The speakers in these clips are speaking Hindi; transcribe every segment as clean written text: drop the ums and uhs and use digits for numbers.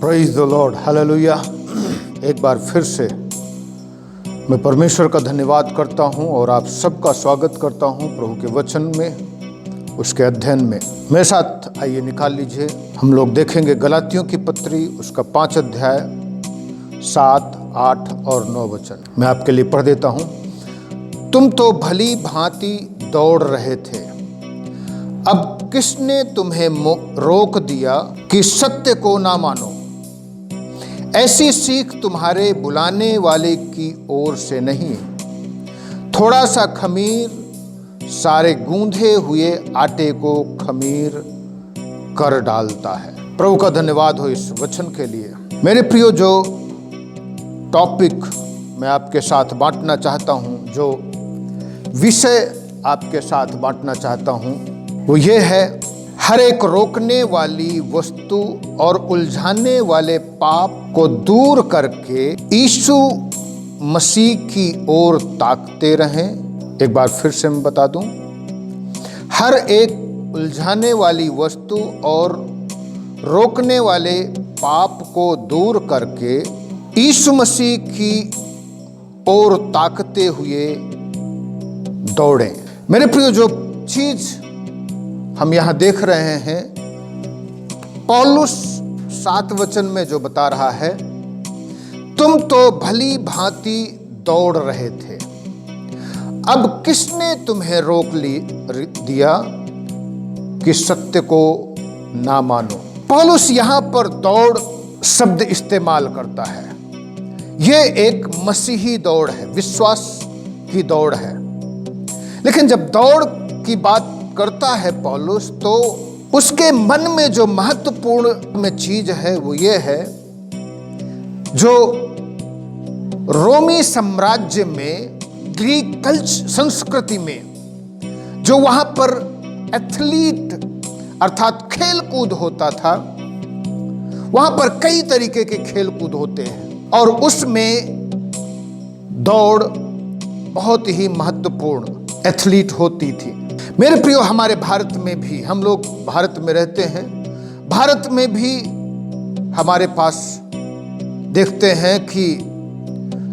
Praise the Lord, hallelujah. एक बार फिर से मैं परमेश्वर का धन्यवाद करता हूं और आप सबका स्वागत करता हूं प्रभु के वचन में, उसके अध्ययन में। मेरे साथ आइए निकाल लीजिए। हम लोग देखेंगे गलातियों की पत्री, उसका 5 अध्याय 7, 8 और 9 वचन। मैं आपके लिए पढ़ देता हूं। तुम तो भली भांति दौड़ रहे थे, अब किसने तुम्हें रोक दिया कि सत्य को ना मानो? ऐसी सीख तुम्हारे बुलाने वाले की ओर से नहीं। थोड़ा सा खमीर सारे गूंधे हुए आटे को खमीर कर डालता है। प्रभु का धन्यवाद हो इस वचन के लिए। मेरे प्रियो, जो टॉपिक मैं आपके साथ बांटना चाहता हूं, जो विषय आपके साथ बांटना चाहता हूं, वो ये है, हर एक रोकने वाली वस्तु और उलझाने वाले पाप को दूर करके यीशु मसीह की ओर ताकते रहें। एक बार फिर से मैं बता दूं, हर एक उलझाने वाली वस्तु और रोकने वाले पाप को दूर करके यीशु मसीह की ओर ताकते हुए दौड़ें। मेरे प्रियो, जो चीज हम यहां देख रहे हैं, पौलुस 7 वचन में जो बता रहा है, तुम तो भली भांति दौड़ रहे थे, अब किसने तुम्हें रोक दिया कि सत्य को ना मानो? पौलुस यहां पर दौड़ शब्द इस्तेमाल करता है। यह एक मसीही दौड़ है, विश्वास की दौड़ है। लेकिन जब दौड़ की बात करता है पौलुस, तो उसके मन में जो महत्वपूर्ण में चीज है वो ये है, जो रोमी साम्राज्य में, ग्रीक कल्चर संस्कृति में, जो वहां पर एथलीट अर्थात खेल कूद होता था, वहां पर कई तरीके के खेल कूद होते हैं और उसमें दौड़ बहुत ही महत्वपूर्ण एथलीट होती थी। मेरे प्रियो, हमारे भारत में भी, हम लोग भारत में रहते हैं, भारत में भी हमारे पास देखते हैं कि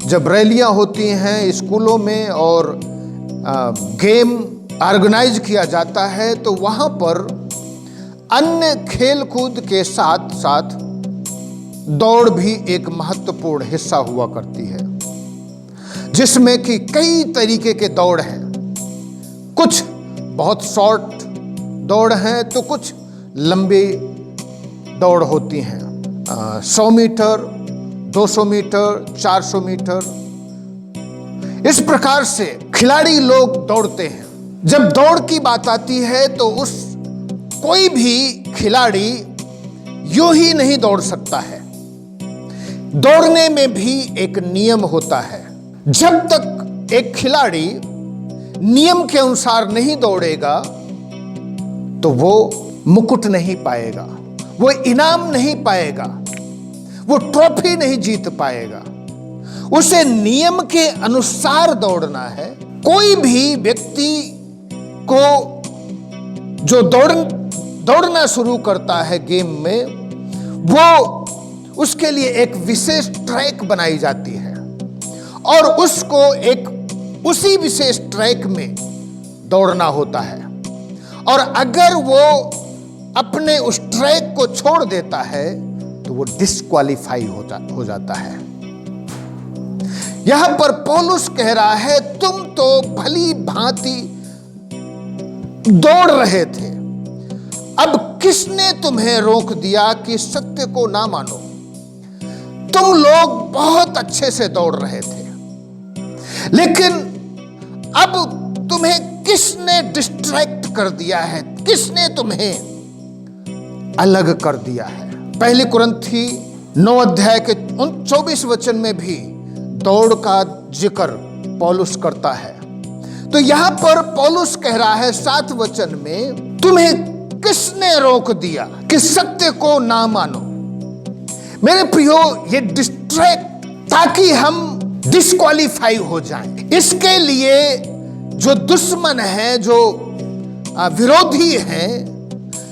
जब रैलियां होती हैं स्कूलों में और गेम ऑर्गेनाइज किया जाता है, तो वहां पर अन्य खेल कूद के साथ साथ दौड़ भी एक महत्वपूर्ण हिस्सा हुआ करती है, जिसमें कि कई तरीके के दौड़ हैं। कुछ बहुत शॉर्ट दौड़ हैं तो कुछ लंबी दौड़ होती हैं, 100 मीटर, 200 मीटर, 400 मीटर। इस प्रकार से खिलाड़ी लोग दौड़ते हैं। जब दौड़ की बात आती है तो कोई भी खिलाड़ी यूं ही नहीं दौड़ सकता है। दौड़ने में भी एक नियम होता है। जब तक एक खिलाड़ी नियम के अनुसार नहीं दौड़ेगा तो वो मुकुट नहीं पाएगा, वो इनाम नहीं पाएगा, वो ट्रॉफी नहीं जीत पाएगा। उसे नियम के अनुसार दौड़ना है। कोई भी व्यक्ति को जो दौड़ना शुरू करता है गेम में, वो उसके लिए एक विशेष ट्रैक बनाई जाती है और उसको उसी विशेष ट्रैक में दौड़ना होता है। और अगर वो अपने उस ट्रैक को छोड़ देता है तो वो डिस्क्वालीफाई हो जाता है। यहां पर पौलुस कह रहा है, तुम तो भली भांति दौड़ रहे थे, अब किसने तुम्हें रोक दिया कि सत्य को ना मानो? तुम लोग बहुत अच्छे से दौड़ रहे थे, लेकिन अब तुम्हें किसने डिस्ट्रैक्ट कर दिया है? किसने तुम्हें अलग कर दिया है? पहली कुरिन्थी 9 अध्याय के 24 वचन में भी दौड़ का जिक्र पौलुस करता है। तो यहां पर पौलुस कह रहा है 7 वचन में, तुम्हें किसने रोक दिया कि सत्य को ना मानो? मेरे प्रियो, ये डिस्ट्रैक्ट ताकि हम डिस्क्वालीफाई हो जाएं। इसके लिए जो दुश्मन हैं, जो विरोधी हैं,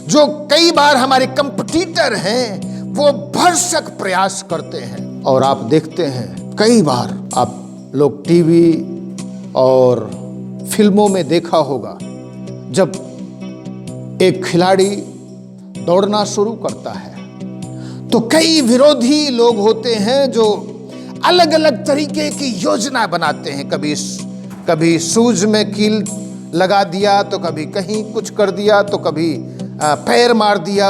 जो कई बार हमारे कंपटीटर हैं, वो भरसक प्रयास करते हैं। और आप देखते हैं कई बार आप लोग टीवी और फिल्मों में देखा होगा, जब एक खिलाड़ी दौड़ना शुरू करता है तो कई विरोधी लोग होते हैं जो अलग अलग तरीके की योजना बनाते हैं। कभी शूज में कील लगा दिया, तो कभी कहीं कुछ कर दिया, तो कभी पैर मार दिया।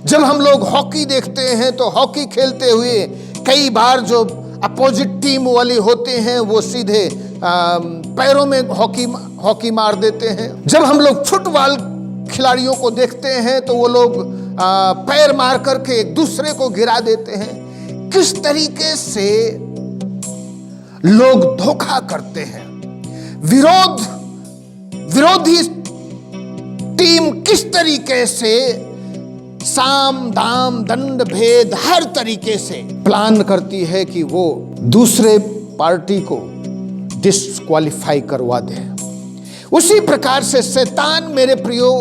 जब हम लोग हॉकी देखते हैं तो हॉकी खेलते हुए कई बार जो अपोजिट टीम वाले होते हैं वो सीधे पैरों में हॉकी मार देते हैं। जब हम लोग फुटबॉल खिलाड़ियों को देखते हैं तो वो लोग पैर मार करके एक दूसरे को गिरा देते हैं। किस तरीके से लोग धोखा करते हैं। विरोधी टीम किस तरीके से साम दाम दंड भेद हर तरीके से प्लान करती है कि वो दूसरे पार्टी को डिस्क्वालीफाई करवा दे। उसी प्रकार से शैतान मेरे प्रियो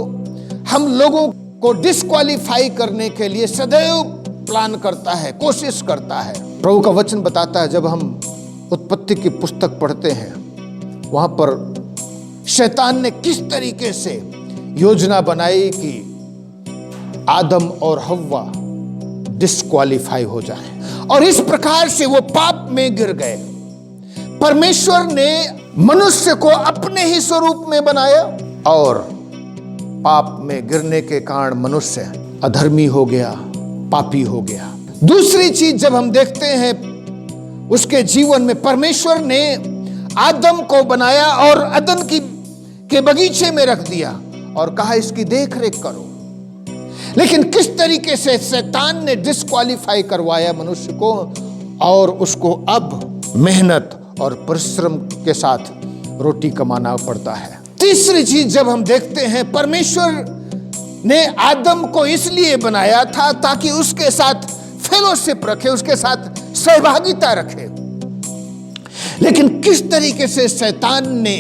हम लोगों को डिस्क्वालीफाई करने के लिए सदैव प्लान करता है, कोशिश करता है। प्रभु का वचन बताता है, जब हम उत्पत्ति की पुस्तक पढ़ते हैं वहां पर शैतान ने किस तरीके से योजना बनाई कि आदम और हव्वा डिस्क्वालीफाई हो जाएं, और इस प्रकार से वो पाप में गिर गए। परमेश्वर ने मनुष्य को अपने ही स्वरूप में बनाया और पाप में गिरने के कारण मनुष्य अधर्मी हो गया, पापी हो गया। दूसरी चीज जब हम देखते हैं उसके जीवन में, परमेश्वर ने आदम को बनाया और अदन के बगीचे में रख दिया और कहा इसकी देख रेख करो। लेकिन किस तरीके से शैतान ने डिस्क्वालीफाई करवाया मनुष्य को, और उसको अब मेहनत और परिश्रम के साथ रोटी कमाना पड़ता है। तीसरी चीज जब हम देखते हैं, परमेश्वर ने आदम को इसलिए बनाया था ताकि उसके साथ फेलोशिप रखे, उसके साथ सहभागिता रखे। लेकिन किस तरीके से शैतान ने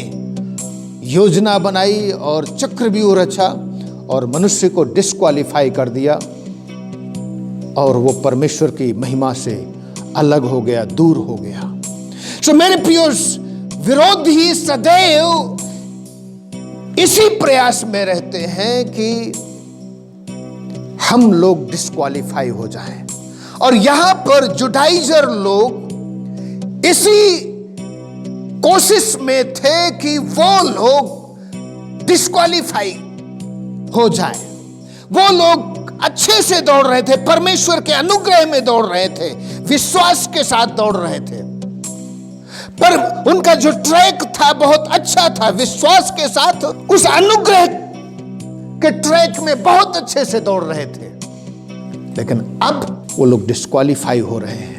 योजना बनाई और चक्रव्यूह रचा और मनुष्य को डिस्क्वालीफाई कर दिया, और वो परमेश्वर की महिमा से अलग हो गया, दूर हो गया। सो मेरे प्रियो, विरोधी सदैव इसी प्रयास में रहते हैं कि हम लोग डिस्क्वालीफाई हो जाएं, और यहां पर जुडाइजर लोग इसी कोशिश में थे कि वो लोग डिस्क्वालीफाई हो जाए। वो लोग अच्छे से दौड़ रहे थे, परमेश्वर के अनुग्रह में दौड़ रहे थे, विश्वास के साथ दौड़ रहे थे, पर उनका जो ट्रैक था बहुत अच्छा था। विश्वास के साथ उस अनुग्रह के ट्रैक में बहुत अच्छे से दौड़ रहे थे। लेकिन अब वो लोग डिस्क्वालीफाई हो रहे हैं।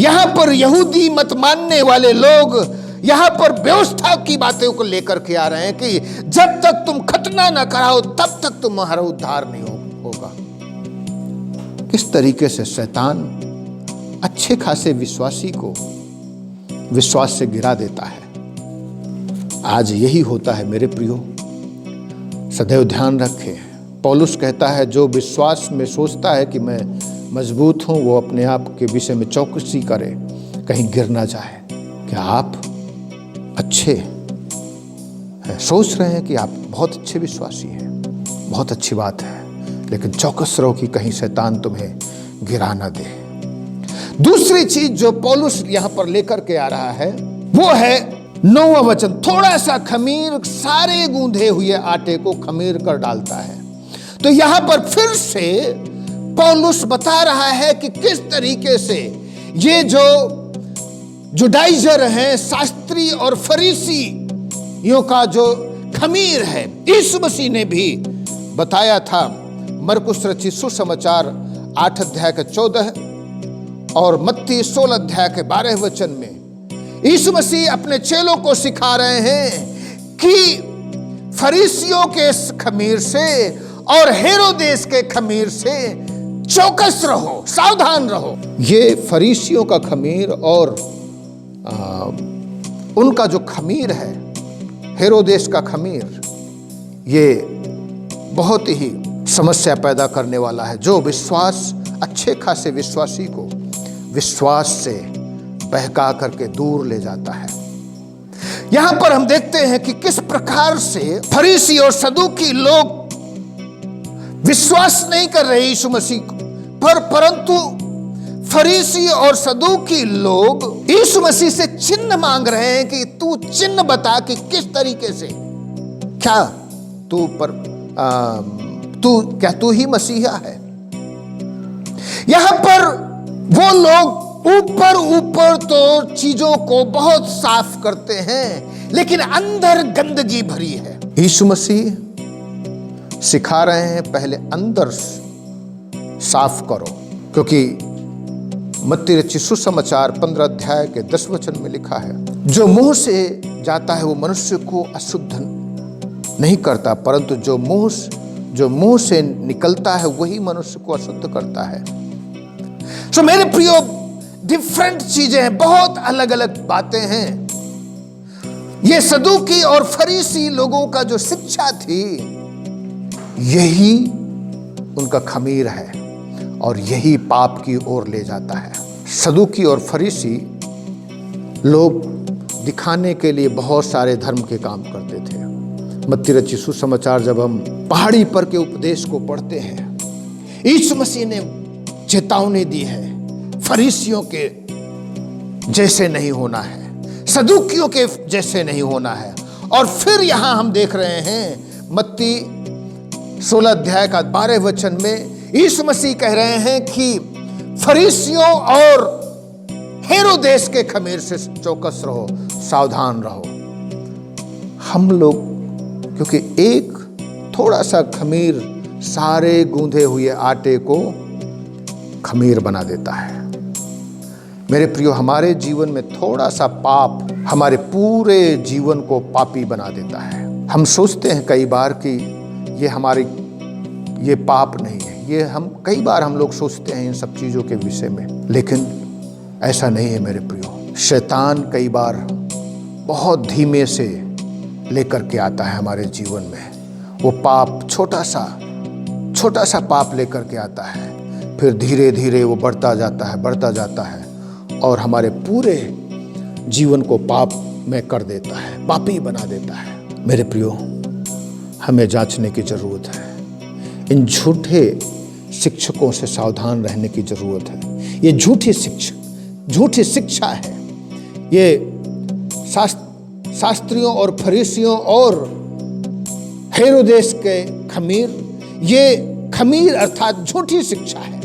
यहां पर यहूदी मत मानने वाले लोग यहां पर व्यवस्था की बातों को लेकर के आ रहे हैं कि जब तक तुम खतना ना कराओ तब तक तुम्हारा उद्धार नहीं होगा। किस तरीके से शैतान अच्छे खासे विश्वासी को विश्वास से गिरा देता है। आज यही होता है मेरे प्रियो, सदैव ध्यान रखें। पौलुस कहता है, जो विश्वास में सोचता है कि मैं मजबूत हूं, वो अपने आप के विषय में चौकसी करे, कहीं गिर ना जाए। क्या आप अच्छे हैं, सोच रहे हैं कि आप बहुत अच्छे विश्वासी हैं, बहुत अच्छी बात है, लेकिन चौकस रहो कि कहीं शैतान तुम्हें गिरा ना दे। दूसरी चीज जो पौलुस यहां पर लेकर के आ रहा है वो है 9वां वचन, थोड़ा सा खमीर सारे गूंधे हुए आटे को खमीर कर डालता है। तो यहां पर फिर से पौलुस बता रहा है कि किस तरीके से ये जो जुडाइजर हैं, शास्त्री और फरीसियों का जो खमीर है, यीशु मसीह ने भी बताया था। मरकुस रचित सुसमाचार 8 अध्याय के 14 और मत्ती 16 अध्याय के 12 वचन में यीशु मसीह अपने चेलों को सिखा रहे हैं कि फरीसियों के खमीर से और हेरोदेस के खमीर से चौकस रहो, सावधान रहो। ये फरीसियों का खमीर और उनका जो खमीर है, हेरोदेस का खमीर, ये बहुत ही समस्या पैदा करने वाला है, जो विश्वास, अच्छे खासे विश्वासी को विश्वास से बहका करके दूर ले जाता है। यहां पर हम देखते हैं कि किस प्रकार से फरीसी और सदूकी लोग विश्वास नहीं कर रहे यीशु मसीह को, परंतु फरीसी और सदूकी लोग यीशु मसीह से चिन्ह मांग रहे हैं कि तू चिन्ह बता कि किस तरीके से, क्या तू ही मसीहा है। यहां पर वो लोग ऊपर तो चीजों को बहुत साफ करते हैं, लेकिन अंदर गंदगी भरी है। यीशु मसीह सिखा रहे हैं पहले अंदर साफ करो, क्योंकि मत्ती रचित सुसमाचार 15 अध्याय के 10 वचन में लिखा है, जो मुंह से जाता है वो मनुष्य को अशुद्ध नहीं करता, परंतु जो मुंह से निकलता है वही मनुष्य को अशुद्ध करता है। सो मेरे प्रियो, डिफरेंट चीजें हैं, बहुत अलग अलग बातें हैं। ये सदूकी और फरीसी लोगों का जो शिक्षा थी, यही उनका खमीर है और यही पाप की ओर ले जाता है। सदूकी और फरीसी लोग दिखाने के लिए बहुत सारे धर्म के काम करते थे। मत्ती रचित सुसमाचार जब हम पहाड़ी पर के उपदेश को पढ़ते हैं, यीशु मसीह ने चेतावनी दी है, फरीसियों के जैसे नहीं होना है, सदूकियों के जैसे नहीं होना है। और फिर यहां हम देख रहे हैं मत्ती 16 अध्याय का 12 वचन में यीशु मसीह कह रहे हैं कि फरीसियों और हेरोदेस के खमीर से चौकस रहो, सावधान रहो। हम लोग, क्योंकि एक थोड़ा सा खमीर सारे गूंधे हुए आटे को खमीर बना देता है। मेरे प्रियो, हमारे जीवन में थोड़ा सा पाप हमारे पूरे जीवन को पापी बना देता है। हम सोचते हैं कई बार कि ये पाप नहीं है, कई बार हम लोग सोचते हैं इन सब चीजों के विषय में, लेकिन ऐसा नहीं है मेरे प्रियो। शैतान कई बार बहुत धीमे से लेकर के आता है हमारे जीवन में। वो पाप छोटा सा पाप लेकर के आता है, फिर धीरे धीरे वो बढ़ता जाता है और हमारे पूरे जीवन को पाप में कर देता है, पापी बना देता है। मेरे प्रियो, हमें जांचने की जरूरत है। इन झूठे शिक्षकों से सावधान रहने की जरूरत है। ये झूठी शिक्षा है। ये शास्त्रियों और फरीसियों और हेरोदेस के खमीर, ये खमीर अर्थात झूठी शिक्षा है।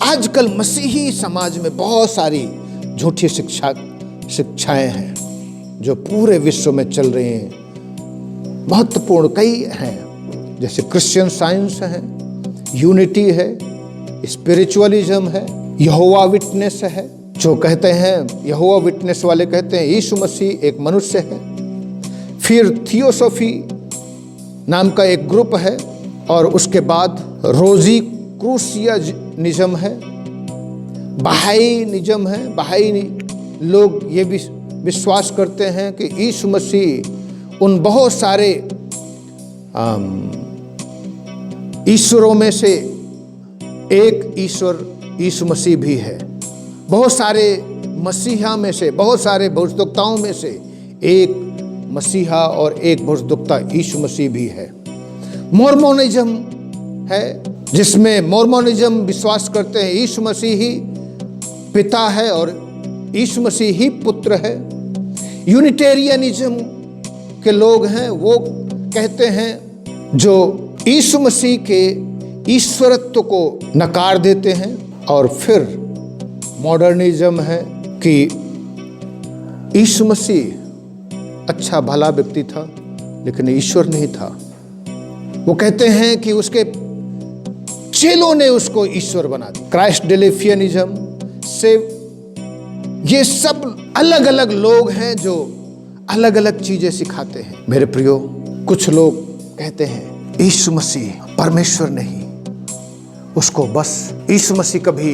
आजकल मसीही समाज में बहुत सारी झूठी शिक्षाएं हैं जो पूरे विश्व में चल रही हैं। महत्वपूर्ण कई हैं, जैसे क्रिश्चियन साइंस है, यूनिटी है, स्पिरिचुअलिज्म है, यहोवा विटनेस है। जो कहते हैं, यहोवा विटनेस वाले कहते हैं यीशु मसीह एक मनुष्य है। फिर थियोसॉफी नाम का एक ग्रुप है, और उसके बाद रोजी क्रूसियनिज्म है, बहाईनिज्म है। बहाई लोग ये भी विश्वास करते हैं कि यीशु मसीह उन बहुत सारे ईश्वरों में से एक ईश्वर यीशु मसीह भी है। बहुत सारे मसीहा में से, बहुत सारे भविष्यवक्ताओं में से एक मसीहा और एक भविष्यवक्ता यीशु मसीह भी है। मोर्मोनिज्म है, जिसमें मोर्मोनिज्म विश्वास करते हैं यीशु मसीह ही पिता है और यीशु मसीह ही पुत्र है। यूनिटेरियनिज्म के लोग हैं, वो कहते हैं जो यीशु मसीह के ईश्वरत्व को नकार देते हैं। और फिर मॉडर्निज्म है कि यीशु मसीह अच्छा भला व्यक्ति था लेकिन ईश्वर नहीं था। वो कहते हैं कि उसके चेलों ने उसको ईश्वर बना दिया। क्राइस्ट डेलिफियनिज्म से ये सब अलग अलग लोग हैं जो अलग अलग चीजें सिखाते हैं। मेरे प्रियो, कुछ लोग कहते हैं यीशु मसीह परमेश्वर नहीं, उसको बस यीशु मसीह कभी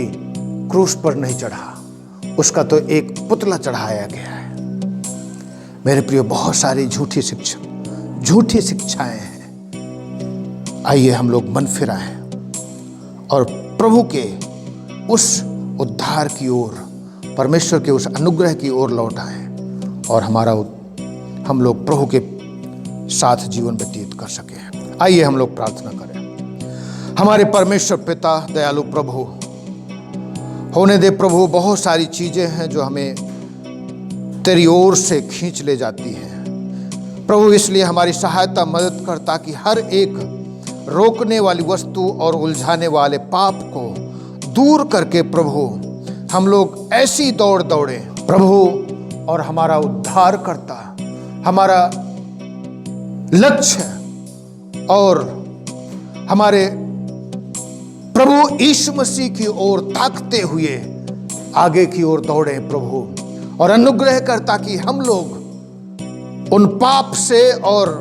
क्रूस पर नहीं चढ़ा, उसका तो एक पुतला चढ़ाया गया है। मेरे प्रियो, बहुत सारी झूठी शिक्षाएं हैं आइए हम लोग मन फिराएं और प्रभु के उस उद्धार की ओर, परमेश्वर के उस अनुग्रह की ओर लौट आएं और हम लोग प्रभु के साथ जीवन व्यतीत कर सकें। आइए हम लोग प्रार्थना करें। हमारे परमेश्वर पिता, दयालु प्रभु, होने दे प्रभु, बहुत सारी चीजें हैं जो हमें तेरी ओर से खींच ले जाती हैं प्रभु, इसलिए हमारी सहायता मदद कर, ताकि हर एक रोकने वाली वस्तु और उलझाने वाले पाप को दूर करके प्रभु हम लोग ऐसी दौड़ दौड़े प्रभु, और हमारा उद्धार करता, हमारा लक्ष्य और हमारे प्रभु यीशु मसीह की ओर ताकते हुए आगे की ओर दौड़े प्रभु, और अनुग्रह कर ताकि हम लोग उन पाप से और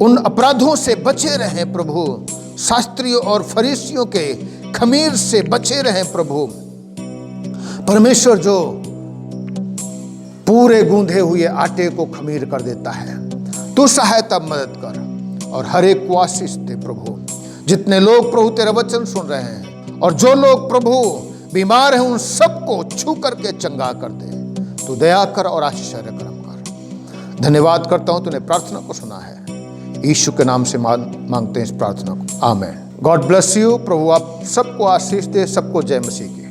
उन अपराधों से बचे रहें प्रभु, शास्त्रियों और फरीसियों के खमीर से बचे रहें प्रभु। परमेश्वर जो पूरे गूंधे हुए आटे को खमीर कर देता है, तू सहायता मदद कर और हर एक को आशीष दे प्रभु। जितने लोग प्रभु तेरा वचन सुन रहे हैं और जो लोग प्रभु बीमार हैं, उन सबको छू करके चंगा कर दे। तू दया कर और आश्चर्य कर्म कर। धन्यवाद करता हूं, तूने प्रार्थना को सुना है। यीशु के नाम से मांगते हैं इस प्रार्थना को, आमीन। God bless you. प्रभु आप सबको आशीष दे, सबको जय मसीह की।